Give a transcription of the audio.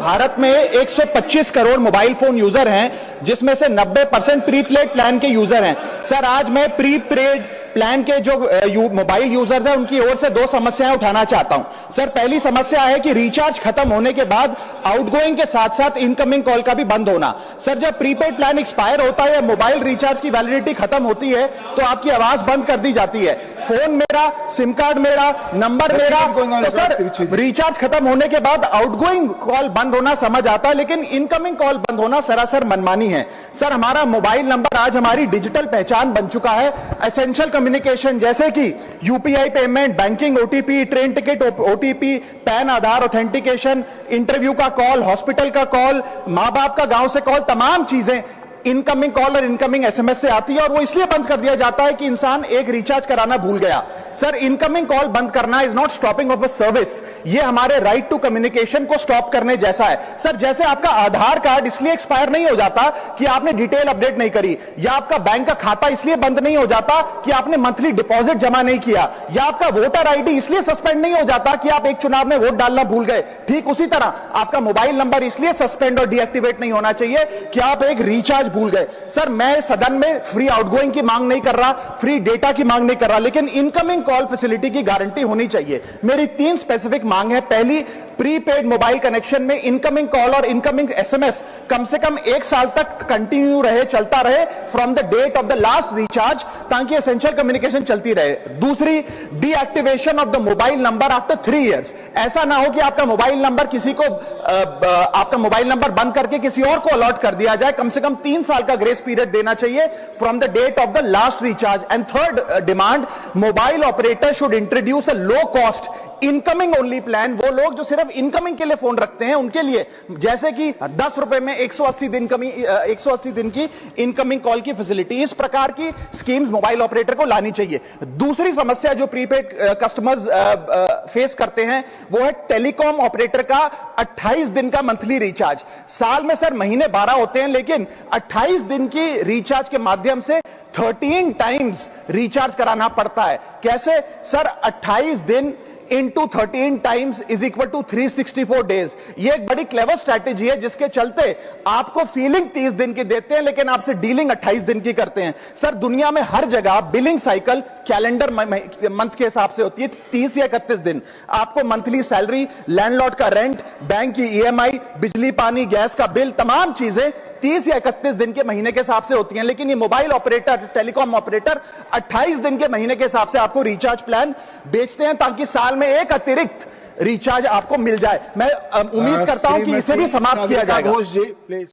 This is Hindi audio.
भारत में 125 करोड़ मोबाइल फोन यूजर हैं, जिसमें से 90% प्रीपेड प्लान के यूजर हैं। सर, आज मैं प्रीपेड प्लान के जो मोबाइल यूजर्स हैं उनकी ओर से दो समस्याएं उठाना चाहता हूं। सर, पहली समस्या है कि रिचार्ज खत्म होने के बाद आउटगोइंग के साथ साथ इनकमिंग कॉल का भी बंद होना। सर, जब प्रीपेड प्लान एक्सपायर होता है या मोबाइल रिचार्ज की वैलिडिटी खत्म होती है तो आपकी आवाज बंद कर दी जाती है। फोन मेरा, सिम कार्ड मेरा, नंबर मेरा। तो सर, रिचार्ज खत्म होने के बाद आउटगोइंग कॉल बंद होना समझ आता है, लेकिन इनकमिंग कॉल बंद होना सरासर मनमानी है। सर, हमारा मोबाइल नंबर आज हमारी डिजिटल पहचान बन चुका है। एसेंशियल कम्युनिकेशन जैसे कि UPI payment, banking, OTP, train ticket OTP, PAN Aadhaar authentication, interview का कॉल, हॉस्पिटल का कॉल, मां बाप का गांव से कॉल, तमाम चीजें इनकमिंग कॉल और इनकमिंग एसएमएस से आती है और वो इसलिए बंद कर दिया जाता है कि इंसान एक रिचार्ज कराना भूल गया। सर, इनकमिंग कॉल बंद करना is not stopping of a service, ये हमारे राइट टू कम्युनिकेशन को स्टॉप करने जैसा है। सर, जैसे आपका आधार कार्ड इसलिए एक्सपायर नहीं हो जाता कि आपने डिटेल अपडेट नहीं करी, या आपका बैंक का खाता इसलिए बंद नहीं हो जाता कि आपने मंथली डिपॉजिट जमा नहीं किया, या आपका वोटर आईडी इसलिए सस्पेंड नहीं हो जाता कि आप एक चुनाव में वोट डालना भूल गए। ठीक उसी तरह आपका मोबाइल नंबर इसलिए सस्पेंड और डीएक्टिवेट नहीं होना चाहिए कि आप एक रिचार्ज भूल गए। सर, मैं सदन में फ्री आउटगोइंग की मांग नहीं कर रहा, फ्री डेटा की मांग नहीं कर रहा, लेकिन इनकमिंग कॉल फैसिलिटी की गारंटी होनी चाहिए। मेरी 3 स्पेसिफिक मांग है। पहली, प्रीपेड मोबाइल कनेक्शन में इनकमिंग कॉल और इनकमिंग एसएमएस कम से कम 1 साल तक कंटिन्यू रहे, चलता रहे from the date of the last recharge, ताकि एसेंशियल कम्युनिकेशन चलती रहे। दूसरी, deactivation of the mobile number after 3 years. ऐसा ना हो कि आपका मोबाइल नंबर किसी को आपका मोबाइल नंबर बंद करके किसी और को अलॉट कर दिया जाए। कम से कम 3 साल का ग्रेस पीरियड देना चाहिए from the date of the last recharge. And third demand, mobile operator should introduce a low cost incoming only plan. वो लोग जो सिर्फ इनकमिंग के लिए फोन रखते हैं उनके लिए, जैसे कि 10 रुपए में 180 दिन की इनकमिंग कॉल की फैसिलिटी, इस प्रकार की स्कीम्स मोबाइल ऑपरेटर को लानी चाहिए। दूसरी समस्या जो प्रीपेड कस्टमर्स फेस करते हैं वो है टेलीकॉम ऑपरेटर का 28 दिन का मंथली रिचार्ज। साल में सर महीने 12 होते हैं, लेकिन 28 दिन की रिचार्ज के माध्यम से 13 टाइम्स रिचार्ज कराना पड़ता है। कैसे सर? 28 दिन into 13 times is equal to 364 days. ये एक बड़ी क्लेवर स्ट्रैटेजी है जिसके चलते आपको फीलिंग 30 दिन की देते हैं, लेकिन आपसे डीलिंग 28 दिन की करते हैं। सर, दुनिया में हर जगह बिलिंग साइकिल कैलेंडर मंथ के हिसाब से होती है, 30 या 31 दिन। आपको मंथली सैलरी, लैंडलॉर्ड का रेंट, बैंक की ईएमआई, बिजली पानी गैस का बिल, तमाम चीजें 30 या 31 दिन के महीने के हिसाब से होती हैं। लेकिन ये मोबाइल ऑपरेटर, टेलीकॉम ऑपरेटर 28 दिन के महीने के हिसाब से आपको रिचार्ज प्लान बेचते हैं, ताकि साल में एक अतिरिक्त रिचार्ज आपको मिल जाए। मैं उम्मीद करता हूं कि इसे भी समाप्त किया जाएगा।